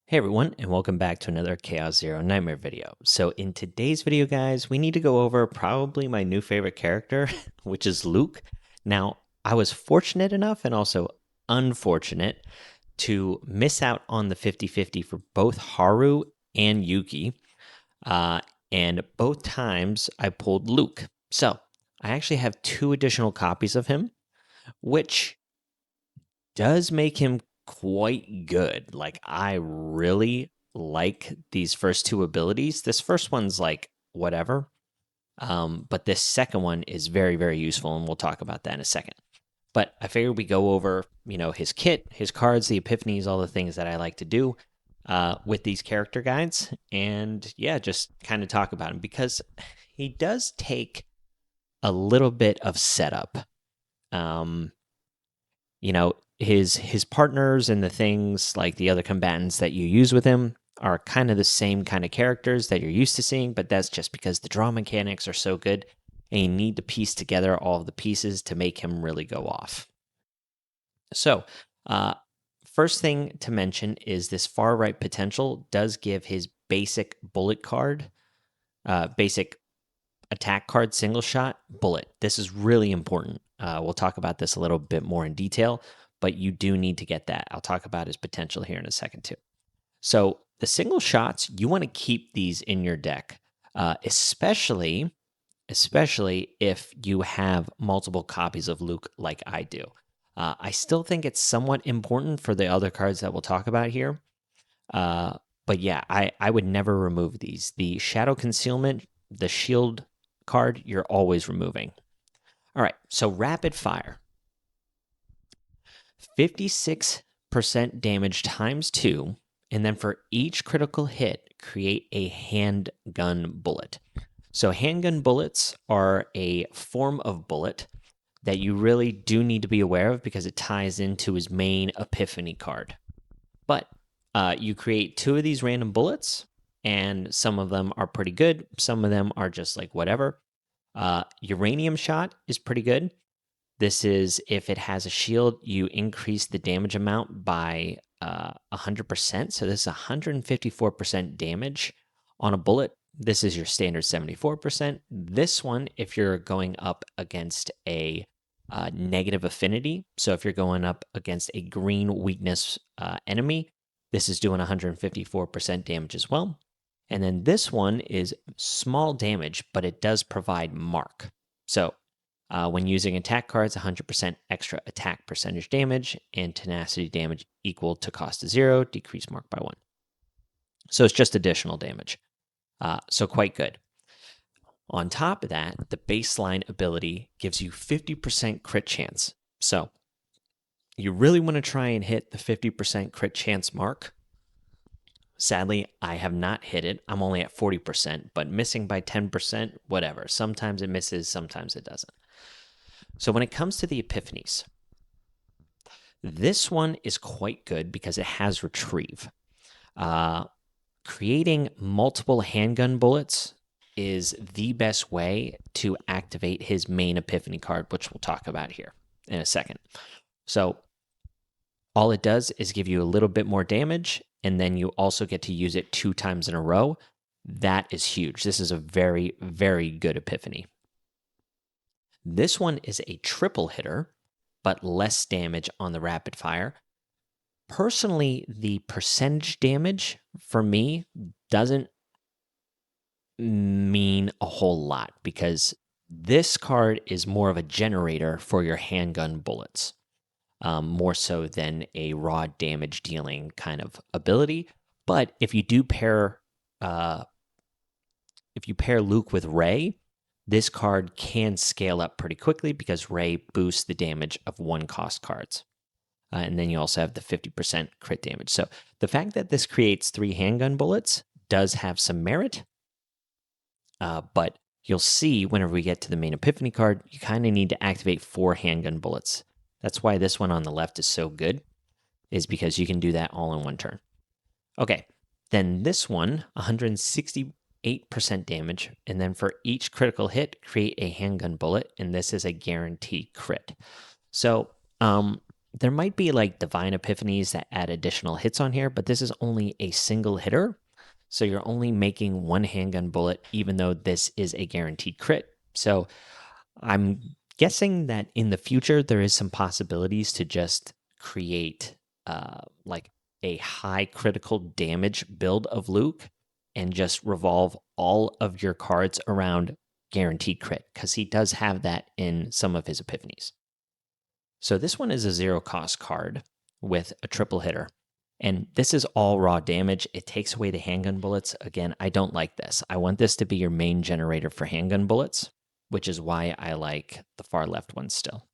Hey everyone, and welcome back to another Chaos Zero Nightmare video. So in today's video, guys, we need to go over probably my new favorite character, which is Luke. Now, I was fortunate enough and also unfortunate to miss out on the 50-50 for both Haru and Yuki. And both times I pulled Luke. So I actually have 2 additional copies of him, which does make him quite good. Like, I really like these first 2 abilities. This first one's like whatever, but this second one is very, very useful, and we'll talk about that in a second. But I figured we go over, his kit, his cards, the epiphanies, all the things that I like to do with these character guides, and yeah, just kind of talk about him because he does take a little bit of setup. His partners and the things like the other combatants that you use with him are kind of the same kind of characters that you're used to seeing, but that's just because the draw mechanics are so good and you need to piece together all of the pieces to make him really go off. So, first thing to mention is this far right potential does give his basic bullet card, basic attack card single shot bullet. This is really important. We'll talk about this a little bit more in detail, but you do need to get that. I'll talk about his potential here in a second too. So the single shots, you want to keep these in your deck, especially if you have multiple copies of Luke like I do. I still think it's somewhat important for the other cards that we'll talk about here. But yeah, I would never remove these. The Shadow Concealment, the Shield card, you're always removing. All right, so rapid fire. 56% damage times 2, and then for each critical hit, create a handgun bullet. So handgun bullets are a form of bullet that you really do need to be aware of because it ties into his main epiphany card. But you create 2 of these random bullets, and some of them are pretty good. Some of them are just like whatever. Uranium shot is pretty good. This is if it has a shield, you increase the damage amount by 100%. So this is 154% damage on a bullet. This is your standard 74%. This one, if you're going up against a negative affinity, so if you're going up against a green weakness enemy, this is doing 154% damage as well. And then this one is small damage, but it does provide mark. So when using attack cards, 100% extra attack percentage damage and tenacity damage equal to cost of 0, decrease mark by 1. So it's just additional damage. So quite good. On top of that, the baseline ability gives you 50% crit chance. So you really want to try and hit the 50% crit chance mark. Sadly, I have not hit it. I'm only at 40%, but missing by 10%, whatever. Sometimes it misses, sometimes it doesn't. So when it comes to the epiphanies, this one is quite good because it has retrieve. Creating multiple handgun bullets is the best way to activate his main epiphany card, which we'll talk about here in a second. So all it does is give you a little bit more damage, and then you also get to use it 2 times in a row. That is huge. This is a very, very good epiphany. This one is a triple hitter, but less damage on the rapid fire. Personally, the percentage damage for me doesn't mean a whole lot because this card is more of a generator for your handgun bullets, more so than a raw damage dealing kind of ability. But if you do pair, Luke with Ray, this card can scale up pretty quickly because Ray boosts the damage of 1-cost cards. And then you also have the 50% crit damage. So the fact that this creates 3 handgun bullets does have some merit. But you'll see whenever we get to the main epiphany card, you kind of need to activate 4 handgun bullets. That's why this one on the left is so good, is because you can do that all in one turn. Okay, then this one, 168% damage, and then for each critical hit, create a handgun bullet, and this is a guaranteed crit. So There might be like divine epiphanies that add additional hits on here, but this is only a single hitter. So you're only making one handgun bullet, even though this is a guaranteed crit. So I'm guessing that in the future, there is some possibilities to just create like a high critical damage build of Luke and just revolve all of your cards around guaranteed crit, because he does have that in some of his epiphanies. So this one is a 0 cost card with a triple hitter. And this is all raw damage. It takes away the handgun bullets. Again, I don't like this. I want this to be your main generator for handgun bullets, which is why I like the far left one still.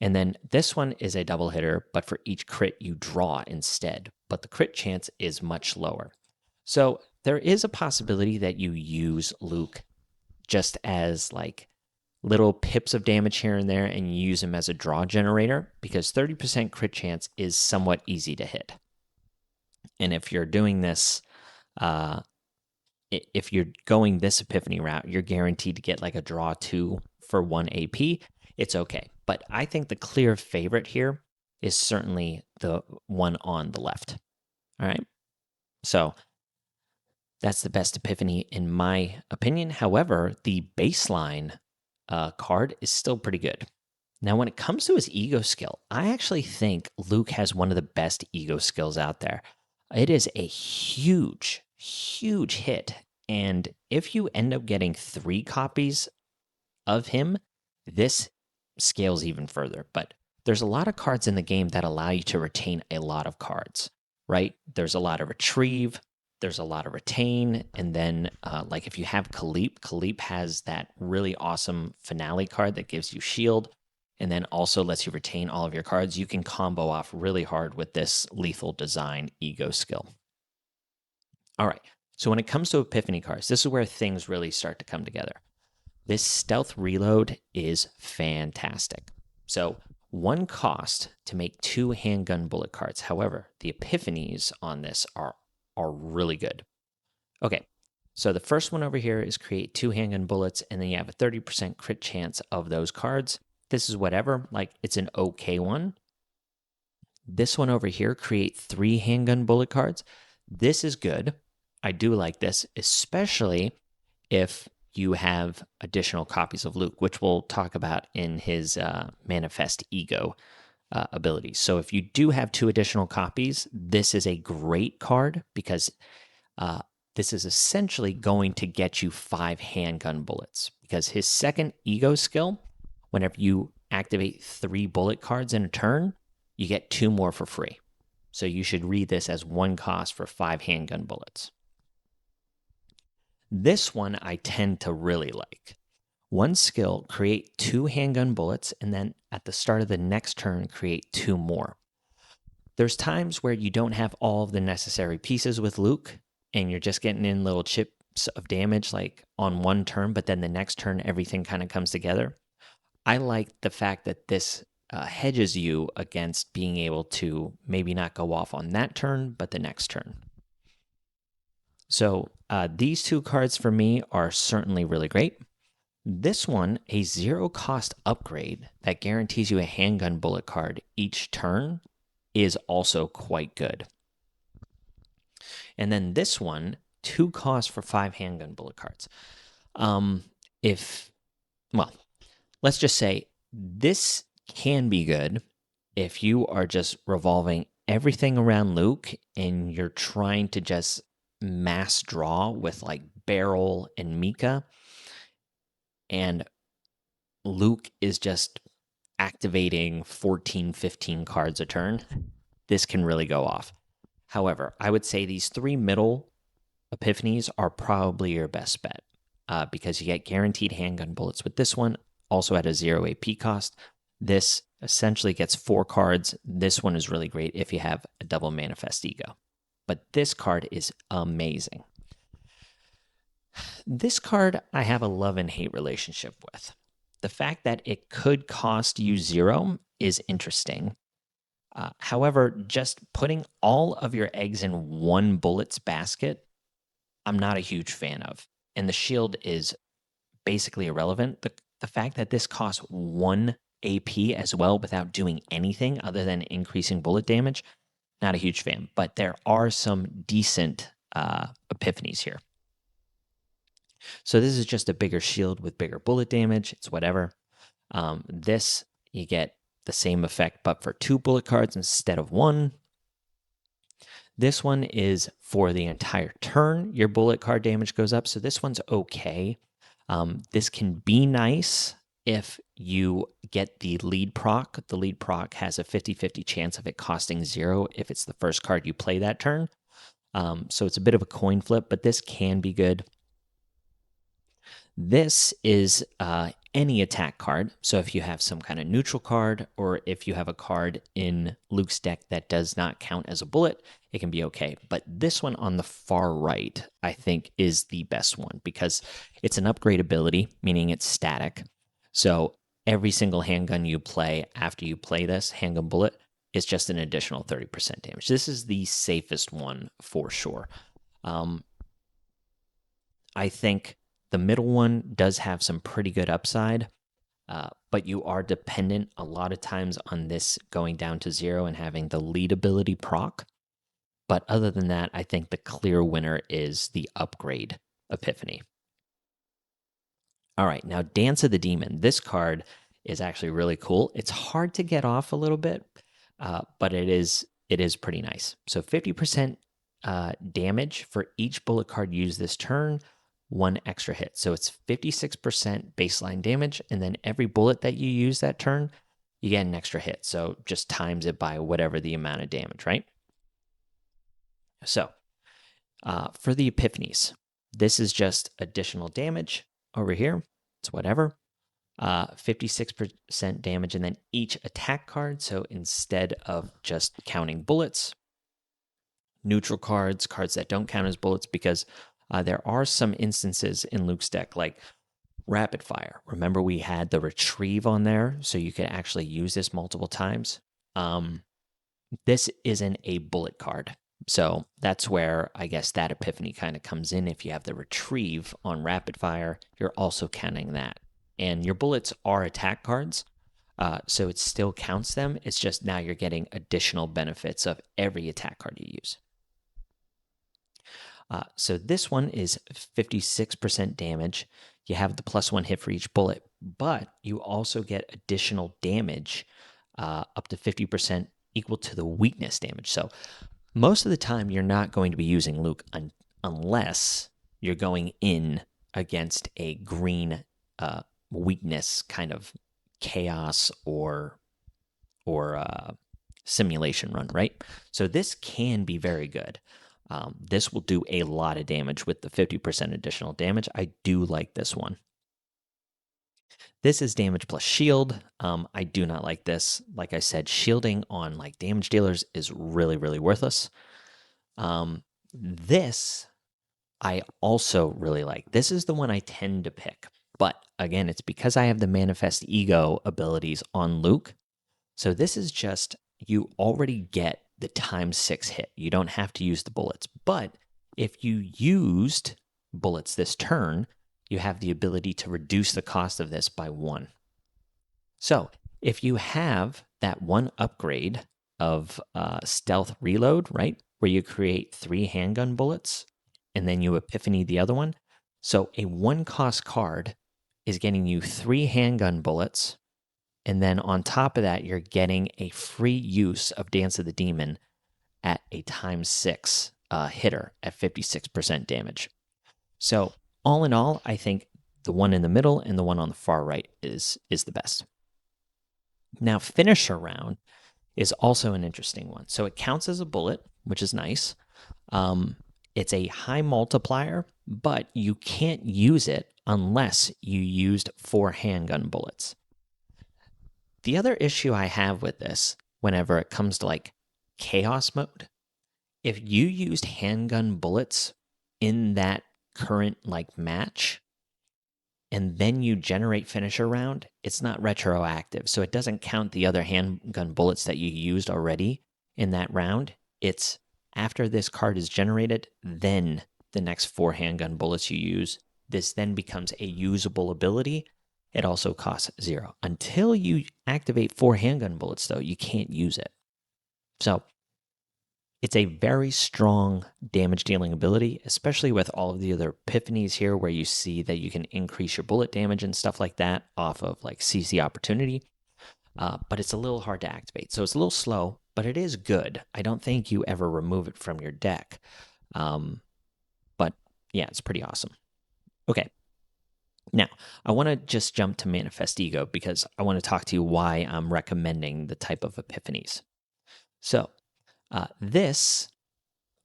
And then this one is a double hitter, but for each crit you draw instead. But the crit chance is much lower. So there is a possibility that you use Luke just as like little pips of damage here and there, and you use them as a draw generator, because 30% crit chance is somewhat easy to hit. And if you're doing this, if you're going this epiphany route, you're guaranteed to get like a draw 2 for 1 AP. It's okay. But I think the clear favorite here is certainly the one on the left. All right. So that's the best epiphany in my opinion. However, the baseline card is still pretty good. Now, when it comes to his ego skill, I actually think Luke has one of the best ego skills out there. It is a huge, huge hit. And if you end up getting 3 copies of him, this scales even further. But there's a lot of cards in the game that allow you to retain a lot of cards, right? There's a lot of retrieve, there's a lot of retain, and then like if you have Khalip has that really awesome finale card that gives you shield, and then also lets you retain all of your cards. You can combo off really hard with this lethal design ego skill. All right, so when it comes to epiphany cards, this is where things really start to come together. This stealth reload is fantastic. So 1 cost to make 2 handgun bullet cards. However, the epiphanies on this are really good. Okay, so the first one over here is create 2 handgun bullets, and then you have a 30% crit chance of those cards. This is whatever, like it's an okay one. This one over here, create 3 handgun bullet cards. This is good. I do like this, especially if you have additional copies of Luke, which we'll talk about in his manifest ego abilities. So if you do have 2 additional copies, this is a great card, because this is essentially going to get you 5 handgun bullets, because his second ego skill, whenever you activate 3 bullet cards in a turn, you get 2 more for free. So you should read this as 1 cost for 5 handgun bullets. This one I tend to really like. 1 skill, create 2 handgun bullets, and then at the start of the next turn, create 2 more. There's times where you don't have all of the necessary pieces with Luke, and you're just getting in little chips of damage like on 1 turn, but then the next turn, everything kind of comes together. I like the fact that this hedges you against being able to maybe not go off on that turn, but the next turn. So these 2 cards for me are certainly really great. This one, a 0 cost upgrade that guarantees you a handgun bullet card each turn, is also quite good. And then this one, 2 costs for 5 handgun bullet cards. Let's just say this can be good if you are just revolving everything around Luke and you're trying to just mass draw with like Beryl and Mika, and Luke is just activating 14, 15 cards a turn. This can really go off. However, I would say these 3 middle epiphanies are probably your best bet, because you get guaranteed handgun bullets with this one, also at a 0 AP cost. This essentially gets 4 cards. This one is really great if you have a double manifest ego. But this card is amazing. This card I have a love and hate relationship with. The fact that it could cost you 0 is interesting. However, just putting all of your eggs in 1 bullet's basket, I'm not a huge fan of. And the shield is basically irrelevant. The fact that this costs 1 AP as well without doing anything other than increasing bullet damage. Not a huge fan, but there are some decent epiphanies here. So this is just a bigger shield with bigger bullet damage. It's whatever. This, you get the same effect, but for 2 bullet cards instead of 1. This one is for the entire turn. Your bullet card damage goes up, so this one's okay. This can be nice if you get the lead proc. The lead proc has a 50-50 chance of it costing 0 if it's the first card you play that turn. So it's a bit of a coin flip, but this can be good. This is any attack card. So if you have some kind of neutral card, or if you have a card in Luke's deck that does not count as a bullet, it can be okay. But this one on the far right, I think, is the best one because it's an upgrade ability, meaning it's static. So every single handgun you play after you play this handgun bullet is just an additional 30% damage. This is the safest one for sure. I think the middle one does have some pretty good upside, but you are dependent a lot of times on this going down to 0 and having the lead ability proc. But other than that, I think the clear winner is the upgrade epiphany. All right, now Dance of the Demon. This card is actually really cool. It's hard to get off a little bit, but it is pretty nice. So 50% damage for each bullet card used this turn, 1 extra hit. So it's 56% baseline damage, and then every bullet that you use that turn, you get an extra hit. So just times it by whatever the amount of damage, right? So for the epiphanies, this is just additional damage over here. It's whatever. 56% damage, and then each attack card. So instead of just counting bullets, neutral cards, cards that don't count as bullets, because there are some instances in Luke's deck, like Rapid Fire. Remember, we had the Retrieve on there, so you could actually use this multiple times. This isn't a bullet card. So that's where I guess that epiphany kind of comes in. If you have the Retrieve on Rapid Fire, you're also counting that. And your bullets are attack cards, so it still counts them. It's just now you're getting additional benefits of every attack card you use. So this one is 56% damage. You have the +1 hit for each bullet, but you also get additional damage up to 50% equal to the weakness damage. So most of the time, you're not going to be using Luke unless you're going in against a green weakness kind of chaos or simulation run, right? So this can be very good. This will do a lot of damage with the 50% additional damage. I do like this one. This is damage plus shield. I do not like this. Like I said, shielding on like damage dealers is really, really worthless. This I also really like. This is the one I tend to pick. But again, it's because I have the Manifest Ego abilities on Luke. So this is just, you already get the ×6 hit. You don't have to use the bullets. But if you used bullets this turn, you have the ability to reduce the cost of this by 1. So if you have that one upgrade of Stealth Reload, right, where you create 3 handgun bullets and then you epiphany the other one. So a 1-cost card is getting you 3 handgun bullets, and then on top of that, you're getting a free use of Dance of the Demon at a ×6 hitter at 56% damage. So all in all, I think the one in the middle and the one on the far right is the best. Now, Finisher Round is also an interesting one. So it counts as a bullet, which is nice. It's a high multiplier, but you can't use it unless you used 4 handgun bullets. The other issue I have with this, whenever it comes to like chaos mode, if you used handgun bullets in that current like match, and then you generate Finisher Round, it's not retroactive. So it doesn't count the other handgun bullets that you used already in that round. It's after this card is generated, then the next 4 handgun bullets you use, this then becomes a usable ability, it also costs 0. Until you activate 4 handgun bullets, though, you can't use it. So it's a very strong damage dealing ability, especially with all of the other epiphanies here where you see that you can increase your bullet damage and stuff like that off of like CC opportunity. But it's a little hard to activate. So it's a little slow, but it is good. I don't think you ever remove it from your deck. But yeah, it's pretty awesome. Okay. Now, I want to just jump to Manifest Ego because I want to talk to you why I'm recommending the type of epiphanies. So, this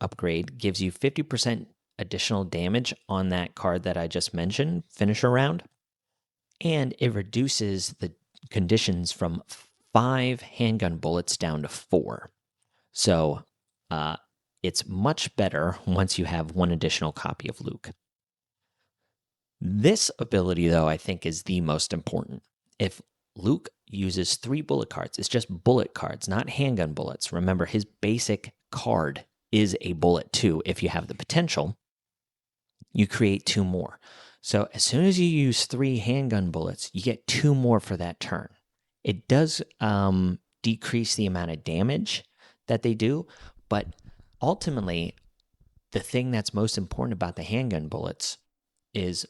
upgrade gives you 50% additional damage on that card that I just mentioned, Finisher Round, and it reduces the conditions from 5 handgun bullets down to 4. So, it's much better once you have 1 additional copy of Luke. This ability, though, I think is the most important. If Luke uses 3 bullet cards, it's just bullet cards, not handgun bullets. Remember, his basic card is a bullet too. If you have the potential, you create 2 more. So as soon as you use 3 handgun bullets, you get 2 more for that turn. It does decrease the amount of damage that they do, but ultimately, the thing that's most important about the handgun bullets is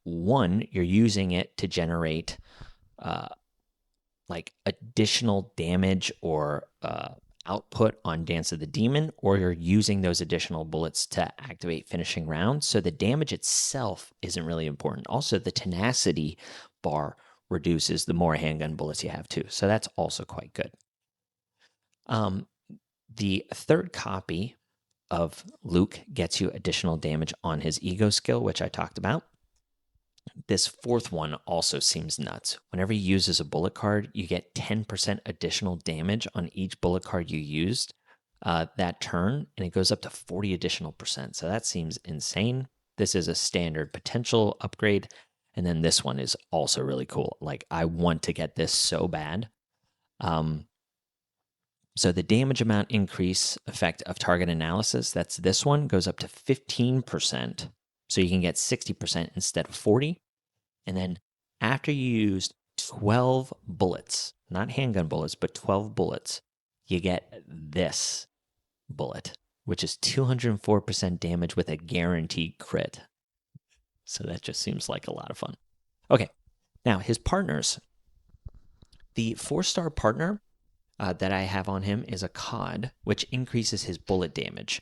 1, you're using it to generate like additional damage or output on Dance of the Demon, or you're using those additional bullets to activate finishing rounds. So the damage itself isn't really important. Also, the tenacity bar reduces the more handgun bullets you have too. So that's also quite good. The 3rd copy of Luke gets you additional damage on his ego skill, which I talked about. This 4th one also seems nuts. Whenever he uses a bullet card, you get 10% additional damage on each bullet card you used that turn, and it goes up to 40 additional percent. So that seems insane. This is a standard potential upgrade, and then this one is also really cool. Like, I want to get this so bad. So the damage amount increase effect of target analysis, that's this one, goes up to 15%. So you can get 60% instead of 40. And then after you used 12 bullets, not handgun bullets, but 12 bullets, you get this bullet, which is 204% damage with a guaranteed crit. So that just seems like a lot of fun. Okay, now his partners. The 4-star partner that I have on him is a COD, which increases his bullet damage.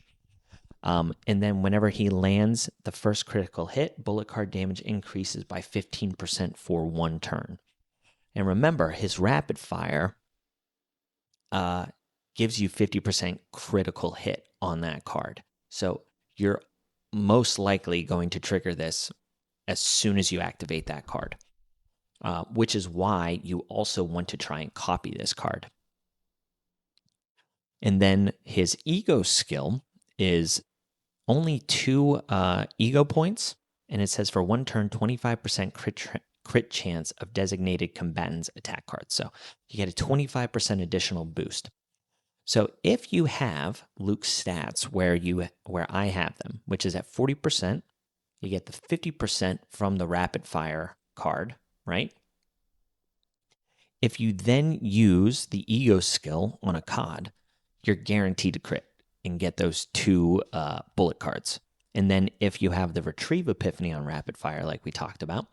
And then whenever he lands the first critical hit, bullet card damage increases by 15% for 1 turn. And remember, his rapid fire gives you 50% critical hit on that card. So you're most likely going to trigger this as soon as you activate that card, which is why you also want to try and copy this card. And then his ego skill is only 2 ego points, and it says for 1 turn, 25% crit chance of designated combatant's attack cards. So you get a 25% additional boost. So if you have Luke's stats where I have them, which is at 40%, you get the 50% from the rapid fire card, right? If you then use the ego skill on a COD, you're guaranteed to crit and get those 2 bullet cards. And then if you have the retrieve epiphany on rapid fire, like we talked about,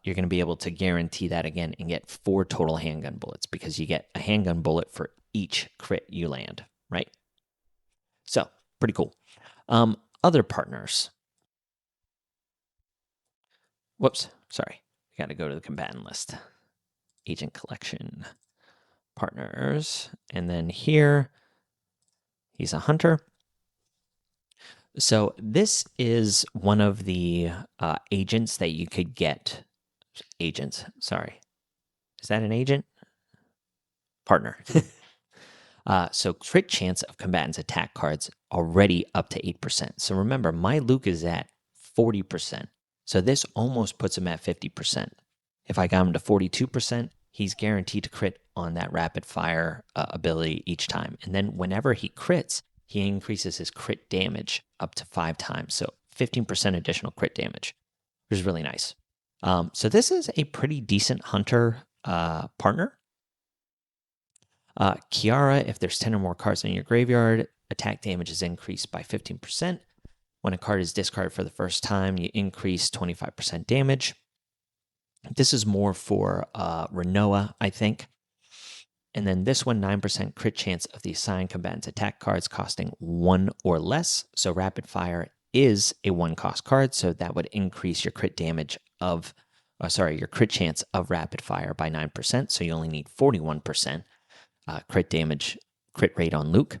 you're going to be able to guarantee that again and get 4 total handgun bullets because you get a handgun bullet for each crit you land, right? So pretty cool. Other partners. Whoops, sorry. We got to go to the combatant list. Agent collection, partners, and then here, he's a hunter. So this is one of the agents that you could get. Agents, sorry. Is that an agent? Partner. So crit chance of combatants attack cards already up to 8%. So remember, my Luke is at 40%. So this almost puts him at 50%. If I got him to 42%, he's guaranteed to crit on that rapid fire ability each time. And then whenever he crits, he increases his crit damage up to 5 times. So 15% additional crit damage, which is really nice. So this is a pretty decent hunter partner. Kiara, if there's 10 or more cards in your graveyard, attack damage is increased by 15%. When a card is discarded for the first time, you increase 25% damage. This is more for Renoa, I think. And then this one, 9% crit chance of the assigned combatant's attack cards costing 1 or less. So Rapid Fire is a 1-cost card, so that would increase your crit damage of, your crit chance of Rapid Fire by 9%. So you only need 41% crit rate on Luke.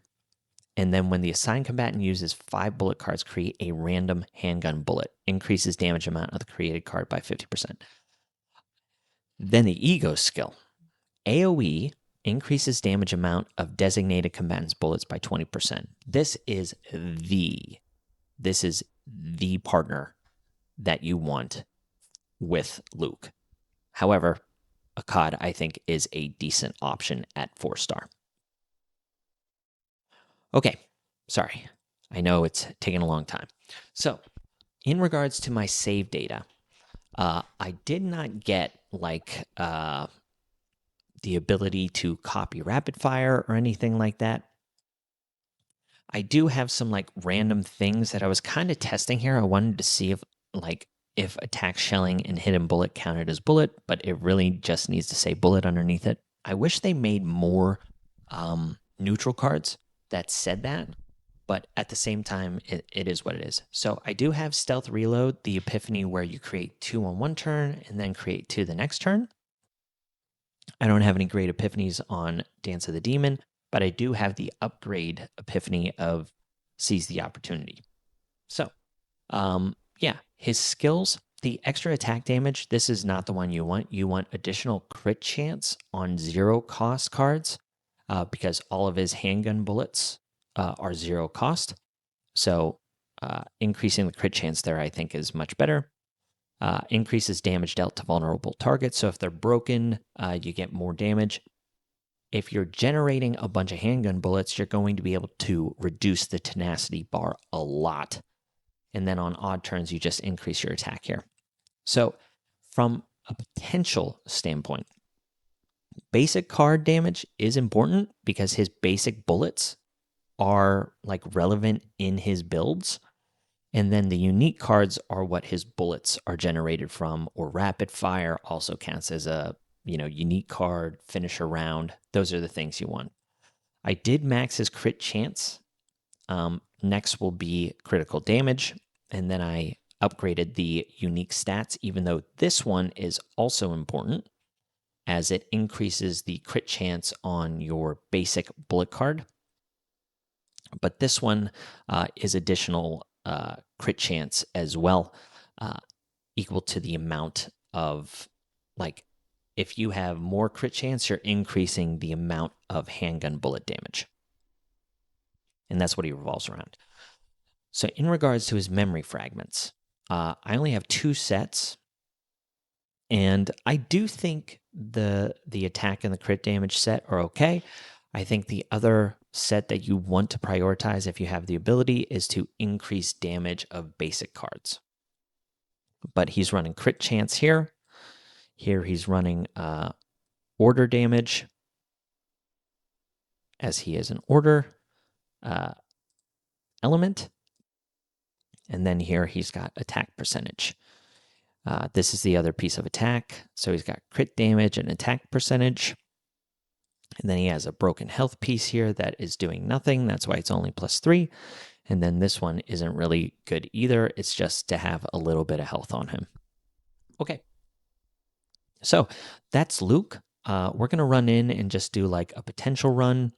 And then when the assigned combatant uses 5 bullet cards, create a random handgun bullet. Increases damage amount of the created card by 50%. Then the Ego skill. AoE increases damage amount of designated combatant's bullets by 20%. This is the partner that you want with Luke. However, Akkad, I think, is a decent option at 4-star. Okay, sorry. I know it's taken a long time. So, in regards to my save data, I did not get the ability to copy rapid fire or anything like that. I do have some random things that I was kind of testing here. I wanted to see if attack shelling and hidden bullet counted as bullet, but it really just needs to say bullet underneath it. I wish they made more neutral cards that said that, but at the same time, it is what it is. So I do have Stealth Reload, the Epiphany, where you create 2 on one turn and then create 2 the next turn. I don't have any great epiphanies on Dance of the Demon, but I do have the upgrade epiphany of Seize the Opportunity. So, his skills, the extra attack damage, this is not the one you want. You want additional crit chance on 0-cost cards because all of his handgun bullets are 0 cost. So, increasing the crit chance there, I think, is much better. Increases damage dealt to vulnerable targets. So if they're broken, you get more damage. If you're generating a bunch of handgun bullets, you're going to be able to reduce the tenacity bar a lot. And then on odd turns, you just increase your attack here. So from a potential standpoint, basic card damage is important because his basic bullets are relevant in his builds. And then the unique cards are what his bullets are generated from, or Rapid Fire also counts as a unique card, finisher round. Those are the things you want. I did max his crit chance. Next will be critical damage. And then I upgraded the unique stats, even though this one is also important as it increases the crit chance on your basic bullet card. But this one is additional crit chance as well, equal to the amount of, if you have more crit chance, you're increasing the amount of handgun bullet damage. And that's what he revolves around. So in regards to his memory fragments, I only have 2 sets. And I do think the attack and the crit damage set are okay. I think the other set that you want to prioritize if you have the ability is to increase damage of basic cards. But he's running crit chance here. Here he's running order damage, as he is an order element. And then here he's got attack percentage. This is the other piece of attack. So he's got crit damage and attack percentage. And then he has a broken health piece here that is doing nothing. That's why it's only +3. And then this one isn't really good either. It's just to have a little bit of health on him. Okay. So that's Luke. We're going to run in and just do a potential run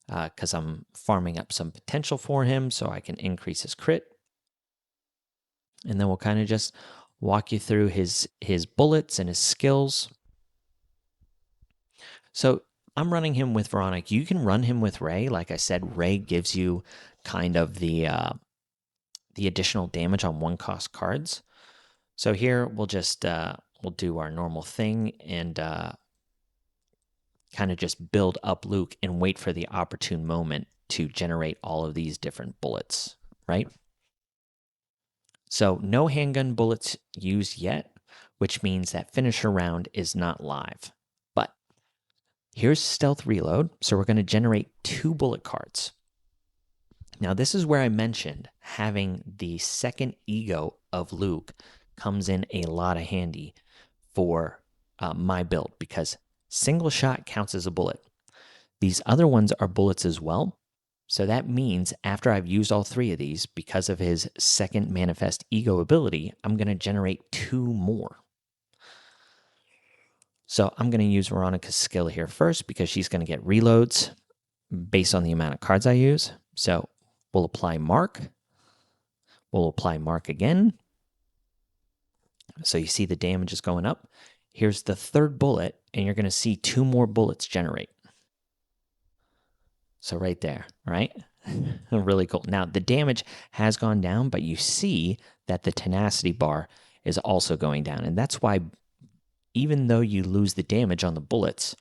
because I'm farming up some potential for him so I can increase his crit. And then we'll kind of just walk you through his bullets and his skills. So I'm running him with Veronica. You can run him with Ray. Like I said, Ray gives you kind of the additional damage on 1-cost cards. So here we'll just we'll do our normal thing and kind of just build up Luke and wait for the opportune moment to generate all of these different bullets, right? So no handgun bullets used yet, which means that finisher round is not live. But here's stealth reload, so we're going to generate 2 bullet cards. Now, this is where I mentioned having the second ego of Luke comes in a lot of handy for my build, because single shot counts as a bullet. These other ones are bullets as well. So that means after I've used all 3 of these, because of his second manifest ego ability, I'm going to generate 2 more. So I'm going to use Veronica's skill here first, because she's going to get reloads based on the amount of cards I use. So we'll apply mark. We'll apply mark again. So you see the damage is going up. Here's the 3rd bullet, and you're going to see 2 more bullets generate. So right there, right? Really cool. Now, the damage has gone down, but you see that the tenacity bar is also going down. And that's why, even though you lose the damage on the bullets,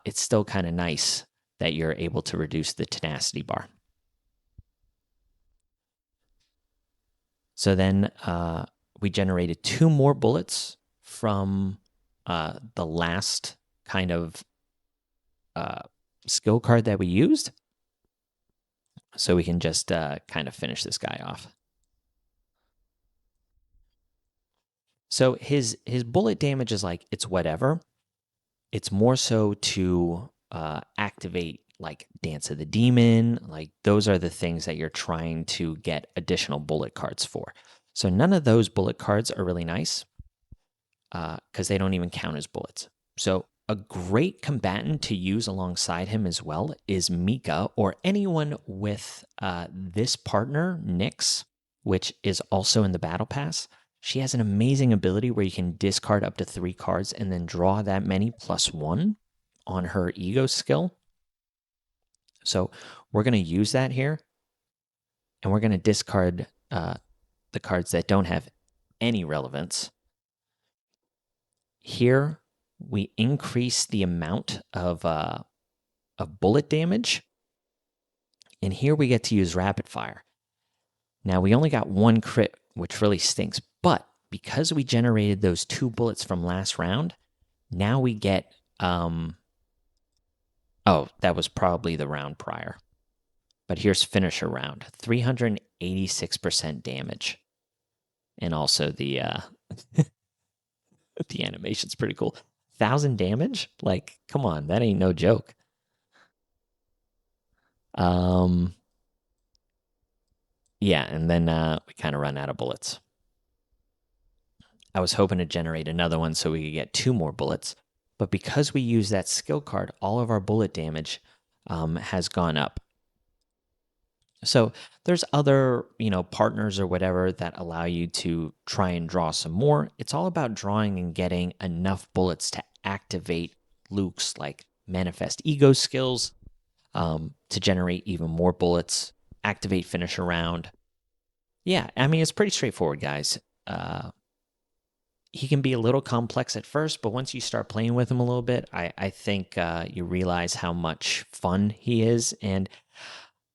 it's still kind of nice that you're able to reduce the tenacity bar. So then we generated 2 more bullets from the last kind of skill card that we used. So we can just kind of finish this guy off. So his bullet damage is like, it's whatever. It's more so to activate like Dance of the Demon. Like those are the things that you're trying to get additional bullet cards for. So none of those bullet cards are really nice because they don't even count as bullets. So a great combatant to use alongside him as well is Mika, or anyone with this partner, Nyx, which is also in the Battle Pass. She has an amazing ability where you can discard up to 3 cards and then draw that many +1 on her ego skill. So we're going to use that here, and we're going to discard the cards that don't have any relevance. Here, we increase the amount of bullet damage, and here we get to use rapid fire. Now, we only got 1 crit, which really stinks, but because we generated those 2 bullets from last round, now we get, oh, that was probably the round prior. But here's finisher round, 386% damage. And also the the animation's pretty cool. 1,000 damage? Like, come on, that ain't no joke. Yeah, and then we kind of run out of bullets. I was hoping to generate another one so we could get 2 more bullets, but because we use that skill card, all of our bullet damage has gone up. So there's other, partners or whatever that allow you to try and draw some more. It's all about drawing and getting enough bullets to activate Luke's like manifest ego skills to generate even more bullets, activate finisher round. Yeah, I mean, it's pretty straightforward, guys. He can be a little complex at first, but once you start playing with him a little bit, I think you realize how much fun he is. And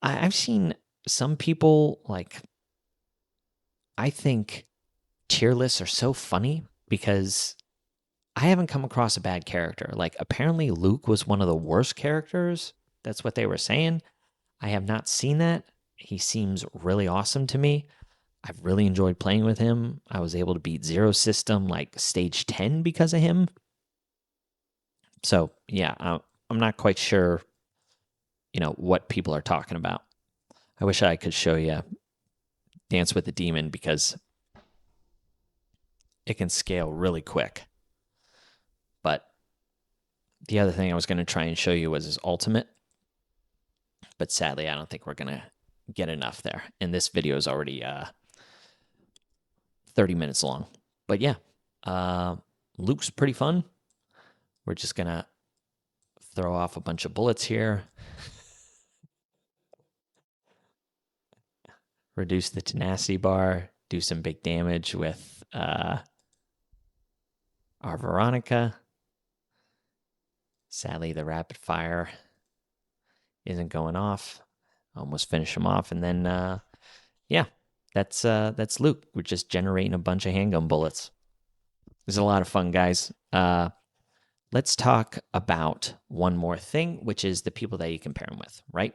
I've seen some people, like, I think tier lists are so funny because I haven't come across a bad character. Like, apparently Luke was one of the worst characters. That's what they were saying. I have not seen that. He seems really awesome to me. I've really enjoyed playing with him. I was able to beat Zero System like stage 10 because of him. So, yeah, I'm not quite sure, what people are talking about. I wish I could show you Dance with the Demon because it can scale really quick. But the other thing I was going to try and show you was his ultimate. But sadly, I don't think we're going to get enough there. And this video is already 30 minutes long. But yeah, Luke's pretty fun. We're just going to throw off a bunch of bullets here. Reduce the tenacity bar. Do some big damage with our Veronica. Sadly, the rapid fire isn't going off. Almost finish him off. And then, yeah, that's Luke. We're just generating a bunch of handgun bullets. This is a lot of fun, guys. Let's talk about one more thing, which is the people that you compare them with, right?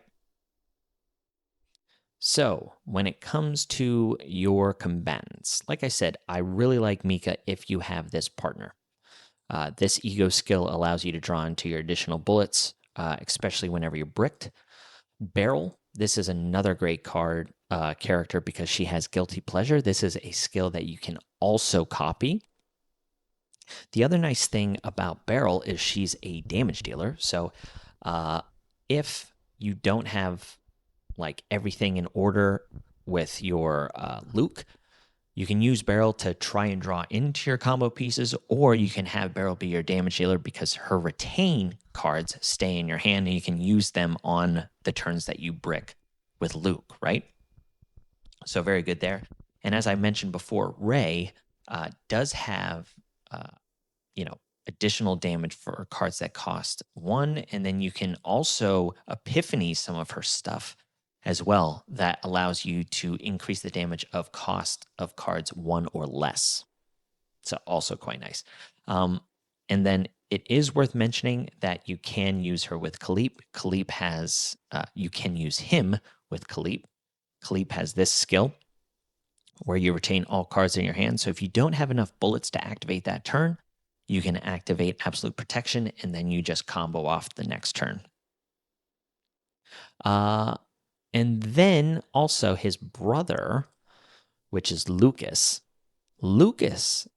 So when it comes to your combatants, like I said, I really like Mika if you have this partner. This ego skill allows you to draw into your additional bullets, especially whenever you're bricked. Beryl, this is another great character because she has guilty pleasure. This is a skill that you can also copy. The other nice thing about Beryl is she's a damage dealer. So if you don't have like everything in order with your Luke, you can use Beryl to try and draw into your combo pieces, or you can have Beryl be your damage dealer because her retain cards stay in your hand and you can use them on the turns that you brick with Luke, right? So very good there. And as I mentioned before, Rey does have, additional damage for cards that cost 1, and then you can also epiphany some of her stuff as well that allows you to increase the damage of cost of cards 1 or less. So also quite nice. And then it is worth mentioning that you can use her with Khalip. Khalip has, you can use him with Khalip. Khalip has this skill where you retain all cards in your hand. So if you don't have enough bullets to activate that turn, you can activate Absolute Protection, and then you just combo off the next turn. And then also his brother, which is Lucas. Lucas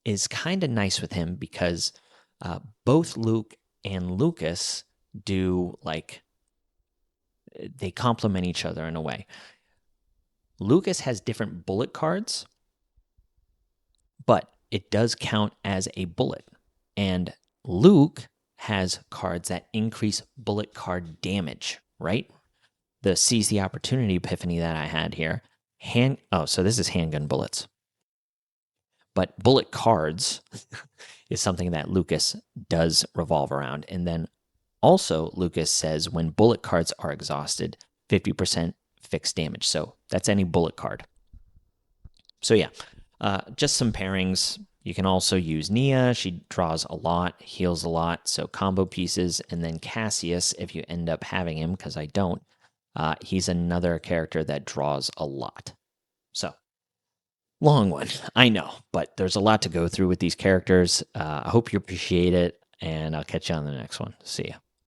is kind of nice with him because both Luke and Lucas do they complement each other in a way. Lucas has different bullet cards, but it does count as a bullet. And Luke has cards that increase bullet card damage, right? The Seize the Opportunity epiphany that I had here. So this is handgun bullets. But bullet cards is something that Lucas does revolve around. And then also, Lucas says when bullet cards are exhausted, 50% fixed damage. So that's any bullet card. So yeah, just some pairings. You can also use Nia. She draws a lot, heals a lot. So combo pieces. And then Cassius, if you end up having him, because I don't, he's another character that draws a lot. So long one, I know, but there's a lot to go through with these characters. I hope you appreciate it, and I'll catch you on the next one. See ya.